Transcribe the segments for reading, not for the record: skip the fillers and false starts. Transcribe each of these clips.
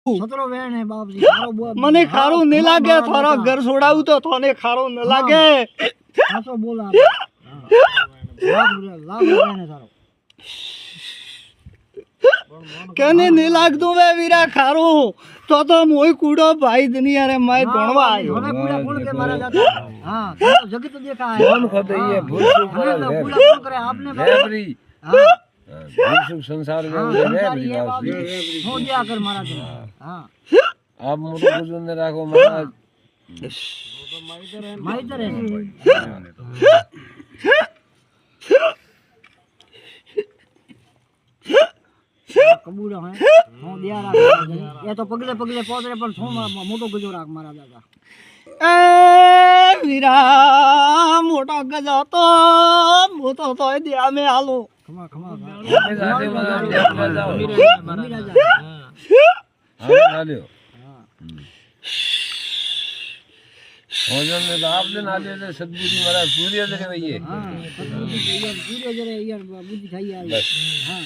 છતરો વેણ હે બાપજી ખારો મને ખારું ન લાગે થોરો ઘર છોડાવું તો થોને ખારું ન લાગે ખાસો બોલા લાગ વેણ તારો કેને ન લાગતું વે વીરા ખારું તો મોય કૂડો ભાઈ દુનિયા રે માય ભણવા આયો મને કુડા કોણ કે મારા દાદા हां तो जगत देखा है कौन खोदे ये भूल चूक कूड़ा कौन करे आपने वेबरी हां भूल चूक संसार में वेबरी हो गया कर मारा दे हां आप मोटो बुजुर्ग ने राखो महाराज माइदर है कबूल है हो दिया राख ये तो पगले पगले पौधे पर छो मोटो गजो राख मारा दादा ए वीरा मोटा गजा तो मोटो तो दिया में आलो खमा खमा डालियो भोजन में तो आपने ना ले सदबुद्धि महाराज पूरी अदरे भैया हां पूरी अदरे यार बुद्धि खाई यार हां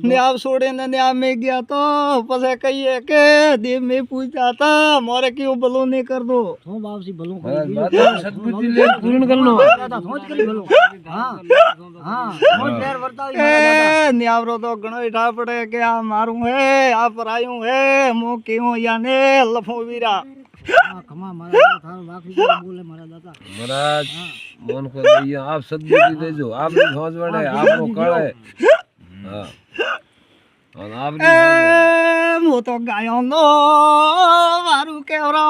ने आप छोड़े ने आप में गया तो पसे कहिए के देव में पूछता था मोरे क्यों भलो नहीं कर दो हो बाप सी भलो बात सदबुद्धि ले पूर्ण कर लो दादा सोच करी भलो हां हां सोच देर वर्ताई ए न्यावरो तो घणो इठा पड़े के आ मारू है आ परायूं है मो क्यों याने लफो वीरा हां खमा मारा थारो बाकी बोले मारा दादा महाराज मोन को दिया आप सदबुद्धि दे जो आप भी समझ पड़े आपको कळ है हां और आप ए मो तो गायो नो मारू केवरा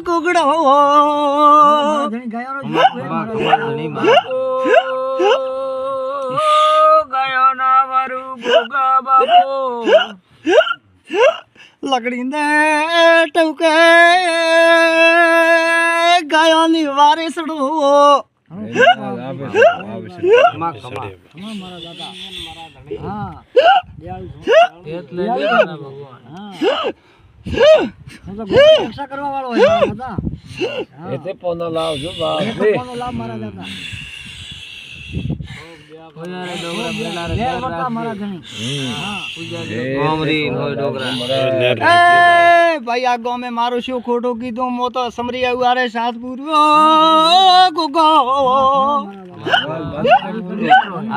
कुगड़ो धणी गया रो धणी गयो ना मारू गोगा बाबू लकड़ी ने टुके गायो नी वारिसड़ू खमा मारा दादा हां दयालु એટલે લેવાના ભગવાન हां હું તો રક્ષા કરવા વાળો હે દાદા એતે પોનો લાવ જો બાપ રે પોનો લાવ મારા દાદા ઓયારે ડોગરા બેલા રે લેરવતા મારા ધણી हां પૂજા ગોમરી હોય ડોગરા ए भाई आ गांव में मारो शो खोटो की दो मो तो समरी आरे साथ पूरो गोगो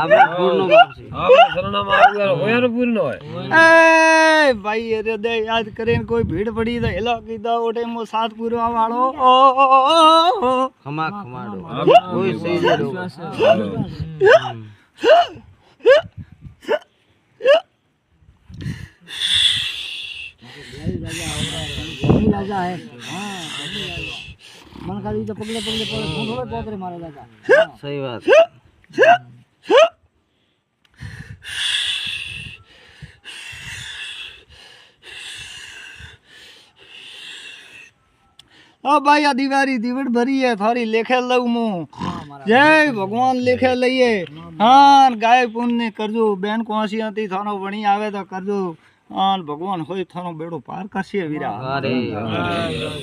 आपे पूर्ण बाप से आप शरण मार होयर पूर्ण होय ए भाई रे दे याद करेन कोई भीड़ पड़ी तो हेलो की दो ओटे मो साथ पूरो वालो खमा खमा दो कोई सही दे दो राजा है हां मन खाली तो पगले पगले थोड़े पोतरे मारे दादा सही बात ओ भाई आ दीवारी दीवड़ भरी है थारी लेखे लऊ मु जय भगवान लेखे लईए हां गाय पुण्य करजो बेन कोसी आती थानो वणी आवे तो करजो आन भगवान होय थानो बेड़ो पार करसे वीरा अरे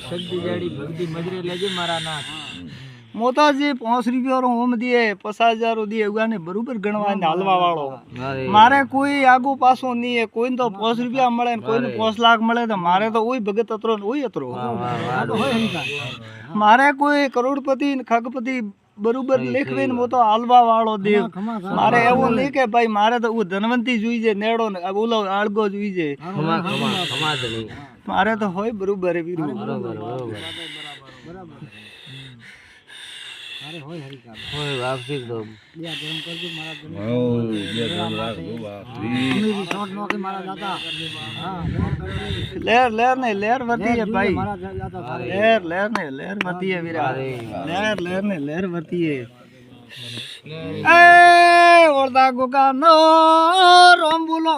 शक्ति जेडी भक्ति मजरे लेजे मारा नाथ मोता जी 5 रुपया रो होम दिए 50,000 दिए उगाने बरोबर गणवा नालवा वालो मारे कोई आगो पासो नहीं है कोई तो 5 रुपया મળે कोई ने 5 लाख મળે तो मारे तो ओई भगत अतरो ओई अतरो मारे कोई करोड़पति खगपति बरोबर लेखवेन मो तो आलवा वालो देव मारे एवो नहीं के भाई मारे तो वो धनवंती जुई जे नेड़ो ने बोलो आळगो जुई जे खमा खमा खमा नहीं मारे तो होय बरोबर है वीरू बराबर अरे होय हरि का होय वापसी दो दिया धर्म कर दो मारा धर्म ओ ये धर्म राख दो बाप मेरी शॉट नो के मारा जाता हां लेर लेर नहीं लेर वर्ती है भाई मारा जाता सारे लेर लेर नहीं लेर वर्ती है वीरा लेर लेर नहीं लेर वर्ती है ए ओरदा गोगा नो रोम बोलो